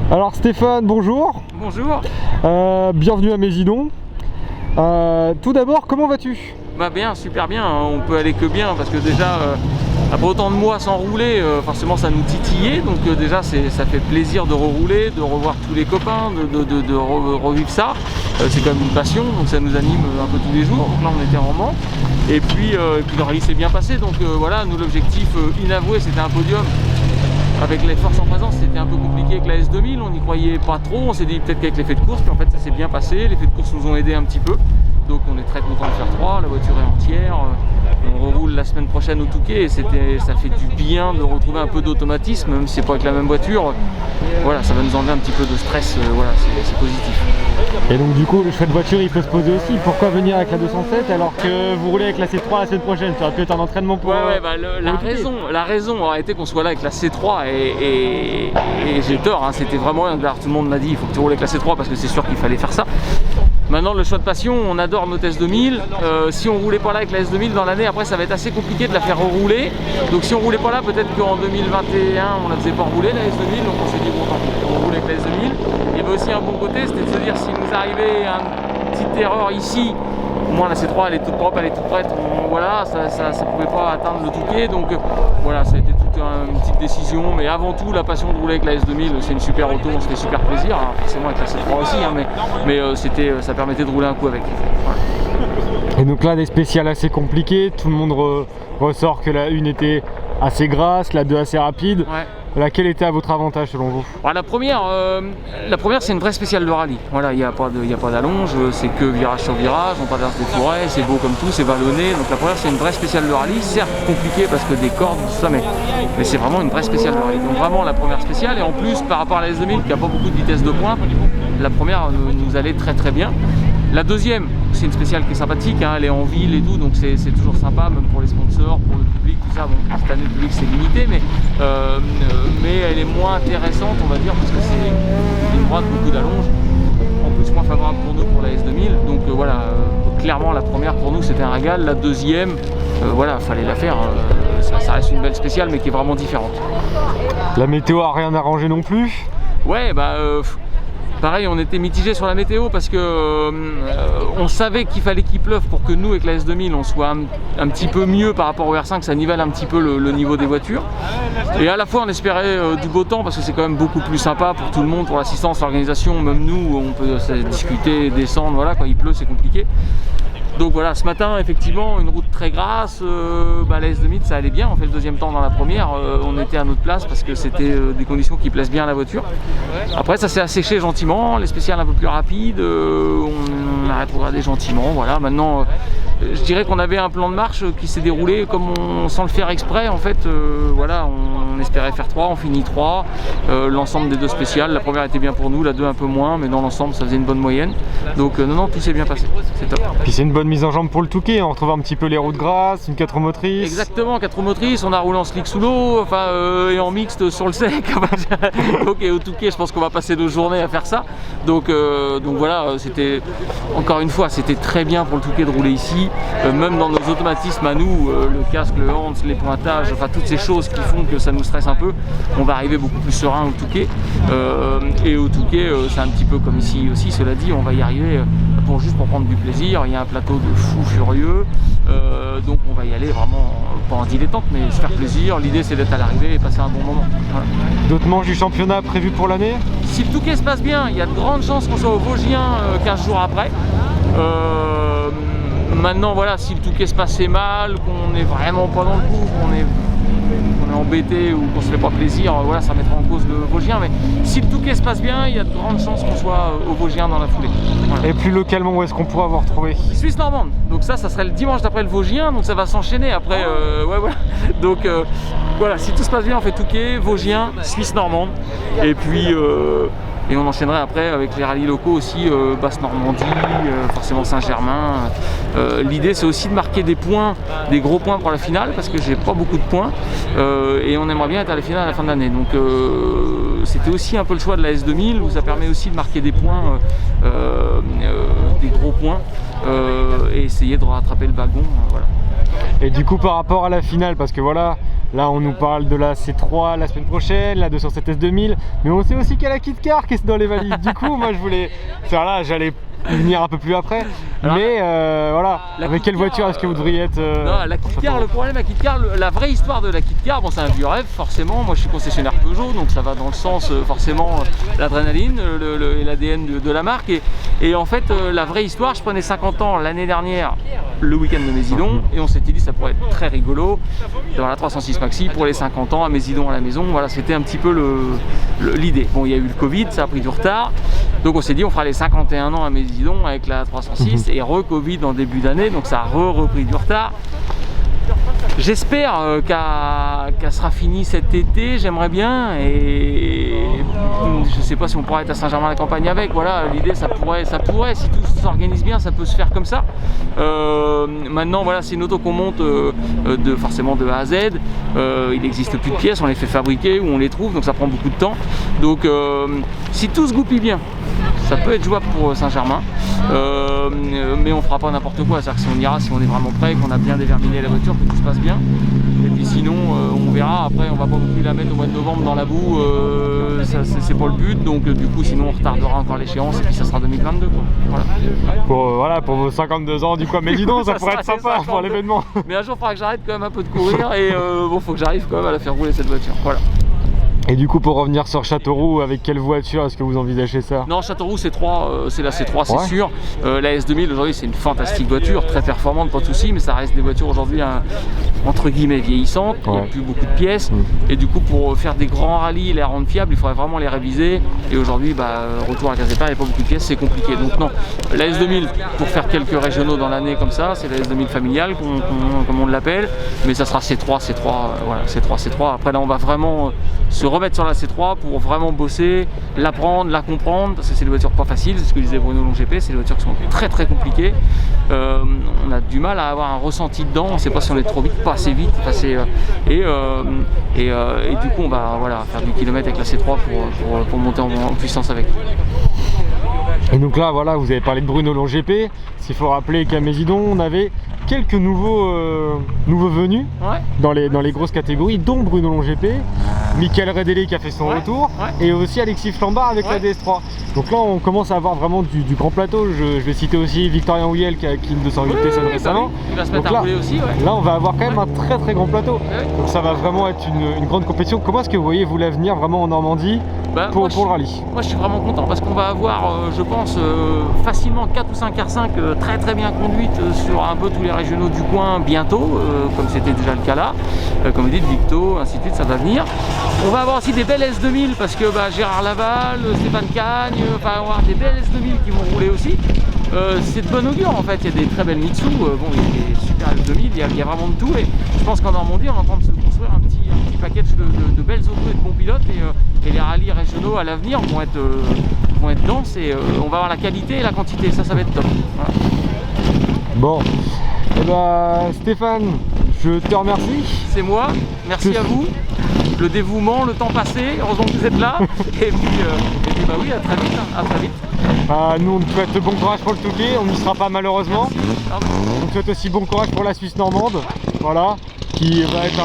Alors Stéphane, bonjour. Bonjour. Bienvenue à Mésidon. Tout d'abord, comment vas-tu? Bah bien, super bien, on peut aller que bien parce que déjà après autant de mois sans rouler, forcément ça nous titillait, donc déjà ça fait plaisir de rerouler, de revoir tous les copains, de revivre ça. C'est quand même une passion, donc ça nous anime un peu tous les jours. Donc là on était en Mans et puis le rallye s'est bien passé, donc voilà, nous l'objectif inavoué c'était un podium. Avec les forces en présence, c'était un peu compliqué avec la S2000, on n'y croyait pas trop, on s'est dit peut-être qu'avec l'effet de course, puis en fait ça s'est bien passé, les effets de course nous ont aidé un petit peu, donc on est très content de faire 3, la voiture est entière, on reroule la semaine prochaine au Touquet et ça fait du bien de retrouver un peu d'automatisme, même si c'est pas avec la même voiture, voilà, ça va nous enlever un petit peu de stress, voilà, c'est positif. Et donc du coup le choix de voiture il peut se poser aussi, pourquoi venir avec la 207 alors que vous roulez avec la C3 la semaine prochaine? Ça aurait pu être un entraînement pour... la raison aurait été qu'on soit là avec la C3 et j'ai tort, hein, c'était vraiment, tout le monde m'a dit il faut que tu roules avec la C3 parce que c'est sûr qu'il fallait faire ça. Maintenant le choix de passion, on adore notre S2000, si on roulait pas là avec la S2000 dans l'année, après ça va être assez compliqué de la faire rerouler, donc si on roulait pas là, peut-être qu'en 2021 on la faisait pas rouler la S2000, donc on s'est dit bon tant pis, on roule avec la S2000. Il y avait aussi un bon côté, c'était de se dire si nous arrivait une petite erreur ici, au moins la C3 elle est toute propre, elle est toute prête, voilà, ça pouvait pas atteindre le Touquet, donc voilà, ça a été toute une petite décision, mais avant tout la passion de rouler avec la S2000, c'est une super auto, on se fait super plaisir, alors forcément avec la C3 aussi, hein, mais ça permettait de rouler un coup avec. Voilà. Et donc là des spéciales assez compliquées, tout le monde ressort que la 1 était assez grasse, la 2 assez rapide. Ouais. Laquelle était à votre avantage selon vous? Alors, la première c'est une vraie spéciale de rallye. Voilà, il n'y a pas d'allonge, c'est que virage sur virage, on traverse des forêts, c'est beau comme tout, c'est vallonné. Donc la première c'est une vraie spéciale de rallye, certes compliquée parce que des cordes, tout ça, mais c'est vraiment une vraie spéciale de rallye. Donc vraiment la première spéciale, et en plus par rapport à la S2000 qui n'a pas beaucoup de vitesse de pointe, la première nous allait très très bien. La deuxième, c'est une spéciale qui est sympathique, hein, elle est en ville et tout, donc c'est toujours sympa, même pour les sponsors, pour le public, tout ça. Bon, cette année le public c'est limité, mais elle est moins intéressante, on va dire, parce que c'est une droite, beaucoup d'allonge, en plus moins favorable pour nous pour la S2000. Donc voilà, clairement la première pour nous c'était un régal, la deuxième, voilà, fallait la faire. Ça reste une belle spéciale, mais qui est vraiment différente. La météo a rien arrangé non plus? Ouais, pareil, on était mitigé sur la météo parce que on savait qu'il fallait qu'il pleuve pour que nous, avec la S2000, on soit un petit peu mieux par rapport au R5, ça nivelle un petit peu le niveau des voitures. Et à la fois, on espérait du beau temps parce que c'est quand même beaucoup plus sympa pour tout le monde, pour l'assistance, l'organisation, même nous, on peut discuter, descendre, voilà, quand il pleut, c'est compliqué. Donc voilà, ce matin, effectivement, une route très grasse, la S2000 ça allait bien, on fait le deuxième temps dans la première, on était à notre place parce que c'était des conditions qui plaisent bien à la voiture. Après ça s'est asséché gentiment, les spéciales un peu plus rapides, on a rétrogradé gentiment, voilà. Maintenant, je dirais qu'on avait un plan de marche qui s'est déroulé comme sans le faire exprès, en fait, voilà, on espérait faire 3, on finit 3, l'ensemble des deux spéciales, la première était bien pour nous, la 2 un peu moins, mais dans l'ensemble ça faisait une bonne moyenne, donc non, tout s'est bien passé, c'est top. Puis c'est une bonne mise en jambe pour le Touquet, on retrouve un petit peu les routes grasses, une 4 roues motrices. Exactement, 4 roues motrices, on a roulé en slick sous l'eau, et en mixte sur le sec. Donc au Touquet, je pense qu'on va passer nos journées à faire ça. Donc voilà, c'était encore une fois, c'était très bien pour le Touquet de rouler ici, même dans nos automatismes à nous, le casque, le Hans, les pointages, enfin toutes ces choses qui font que ça nous stresse un peu. On va arriver beaucoup plus serein au Touquet, et au Touquet, c'est un petit peu comme ici aussi. Cela dit, on va y arriver juste pour prendre du plaisir. Il y a un plateau de fou furieux, donc on va y aller vraiment pas en dilettante, mais se faire plaisir. L'idée c'est d'être à l'arrivée et passer un bon moment. Voilà. D'autres manches du championnat prévues pour l'année? Si le Touquet se passe bien, il y a de grandes chances qu'on soit au Vosgien 15 jours après. Maintenant voilà, si le Touquet se passait mal, qu'on n'est vraiment pas dans le coup, qu'on est embêté ou qu'on se fait pas plaisir, voilà, ça mettra en cause le Vosgien, mais si le Touquet se passe bien, il y a de grandes chances qu'on soit au Vosgien dans la foulée. Voilà. Et plus localement, où est-ce qu'on pourra vous retrouver? Suisse normande, donc ça serait le dimanche d'après le Vosgien, donc ça va s'enchaîner après, ouais, voilà. Donc voilà, si tout se passe bien, on fait Touquet, Vosgien, Suisse normande, et puis et on enchaînerait après avec les rallyes locaux aussi, Basse-Normandie, forcément Saint-Germain. L'idée c'est aussi de marquer des points, des gros points pour la finale, parce que j'ai pas beaucoup de points, et on aimerait bien être à la finale à la fin de l'année. Donc c'était aussi un peu le choix de la S2000, où ça permet aussi de marquer des points, des gros points, et essayer de rattraper le wagon, voilà. Et du coup par rapport à la finale, parce que voilà, Là on nous parle de la C3 la semaine prochaine, la 207 S2000, mais on sait aussi qu'il y a la KitKar qui est dans les valises. Du coup moi je voulais faire là, j'allais venir un peu plus après, mais voilà, avec quelle voiture est-ce que vous devriez être Non, la KitKar, le problème à KitKar, la vraie histoire de la KitKar, bon c'est un vieux rêve forcément, moi je suis concessionnaire Peugeot, donc ça va dans le sens forcément l'adrénaline et l'ADN de la marque, et en fait la vraie histoire, je prenais 50 ans l'année dernière, le week-end de Mésidon, et on s'était dit ça pourrait être très rigolo, dans la 306 Maxi pour les 50 ans à Mésidon à la maison, voilà c'était un petit peu l'idée. Bon il y a eu le Covid, ça a pris du retard, donc on s'est dit on fera les 51 ans à Mésidon avec la 306 et re-Covid en début d'année, donc ça a repris du retard. J'espère qu'elle sera finie cet été, j'aimerais bien, et je sais pas si on pourra être à Saint-Germain-la-Campagne avec, voilà, l'idée ça pourrait, si tout s'organise bien, ça peut se faire comme ça. Maintenant voilà, c'est une auto qu'on monte forcément de A à Z, il n'existe plus de pièces, on les fait fabriquer ou on les trouve, donc ça prend beaucoup de temps, donc si tout se goupille bien, ça peut être jouable pour Saint-Germain, mais on fera pas n'importe quoi, c'est-à-dire que si on ira, si on est vraiment prêt, qu'on a bien déterminé la voiture, que tout se passe bien, et puis sinon on verra, après on va pas non plus la mettre au mois de novembre dans la boue, c'est pas le but, donc du coup sinon on retardera encore l'échéance et puis ça sera 2022 quoi. Voilà. Voilà, pour vos 52 ans du coup, mais dis donc ça pourrait être sympa pour l'événement. Mais un jour il faudra que j'arrête quand même un peu de courir et bon faut que j'arrive quand même à la faire rouler cette voiture, voilà. Et du coup pour revenir sur Châteauroux, avec quelle voiture est-ce que vous envisagez ça? Non, Châteauroux C3, c'est la C3 c'est sûr. La S2000 aujourd'hui c'est une fantastique voiture, très performante, pas de soucis, mais ça reste des voitures aujourd'hui entre guillemets vieillissantes, il n'y a plus beaucoup de pièces, et du coup pour faire des grands rallyes, les rendre fiables, il faudrait vraiment les réviser, et aujourd'hui retour à la case départ, il n'y a pas beaucoup de pièces, c'est compliqué. Donc non, la S2000 pour faire quelques régionaux dans l'année comme ça, c'est la S2000 familiale comme on l'appelle, mais ça sera C3, voilà, C3. Après là on va vraiment se remettre sur la C3 pour vraiment bosser, l'apprendre, la comprendre, parce que c'est des voitures pas faciles, c'est ce que disait Bruno Longp, c'est des voitures qui sont très très compliquées. On a du mal à avoir un ressenti dedans, on ne sait pas si on est trop vite, pas assez vite, et du coup on va faire du kilomètre avec la C3 pour monter en puissance avec. Et donc là voilà, vous avez parlé de Bruno Longp, s'il faut rappeler qu'à Mésidon on avait quelques nouveaux venus dans les grosses catégories, dont Bruno Longp, Michael Redélé qui a fait son retour, et aussi Alexis Flambard avec la DS3. Donc là on commence à avoir vraiment du grand plateau. Je vais citer aussi Victorien Houillel qui a acquis une 208 TSN récemment. Il va se mettre à rouler aussi. Là on va avoir quand même un très très grand plateau. Donc ça va vraiment être une grande compétition. Comment est-ce que vous voyez vous l'avenir vraiment en Normandie pour le rallye? Moi je suis vraiment content parce qu'on va avoir je pense facilement 4 ou 5 R5 très très bien conduites sur un peu tous les régionaux du coin bientôt, comme c'était déjà le cas là, comme vous dites Victo, ainsi de suite, ça va venir. On va avoir aussi des belles S2000 parce que Gérard Laval, Stéphane Cagne, on va avoir des belles S2000 qui vont rouler aussi. C'est de bon augure en fait, il y a des très belles Mitsu, bon il y a des super S2000, il y a vraiment de tout, et je pense qu'en Normandie on est en train de se construire un petit package de belles autos et de bons pilotes, et les rallyes régionaux à l'avenir vont être denses, et on va avoir la qualité et la quantité, ça va être top. Voilà. Bon, Stéphane, je te remercie. C'est moi, merci à vous. Le dévouement, le temps passé, heureusement que vous êtes là. Et puis oui, à très vite. À très vite. Nous on te souhaite bon courage pour le Touquet, on n'y sera pas malheureusement. On te souhaite aussi bon courage pour la Suisse normande, voilà, qui va être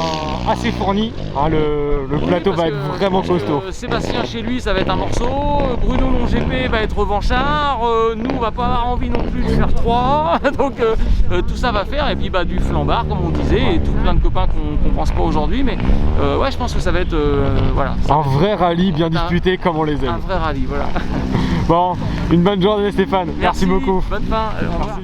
assez fourni, le plateau va être vraiment costaud. Sébastien chez lui ça va être un morceau, Bruno Longp va être revanchard, nous on va pas avoir envie non plus de faire 3, donc tout ça va faire, et puis du flambard comme on disait, et tout plein de copains qu'on pense pas aujourd'hui, mais ouais je pense que ça va être voilà. Un vrai rallye bien disputé comme on les aime. Un vrai rallye, voilà. Bon, une bonne journée Stéphane, merci beaucoup. Bonne fin, au revoir.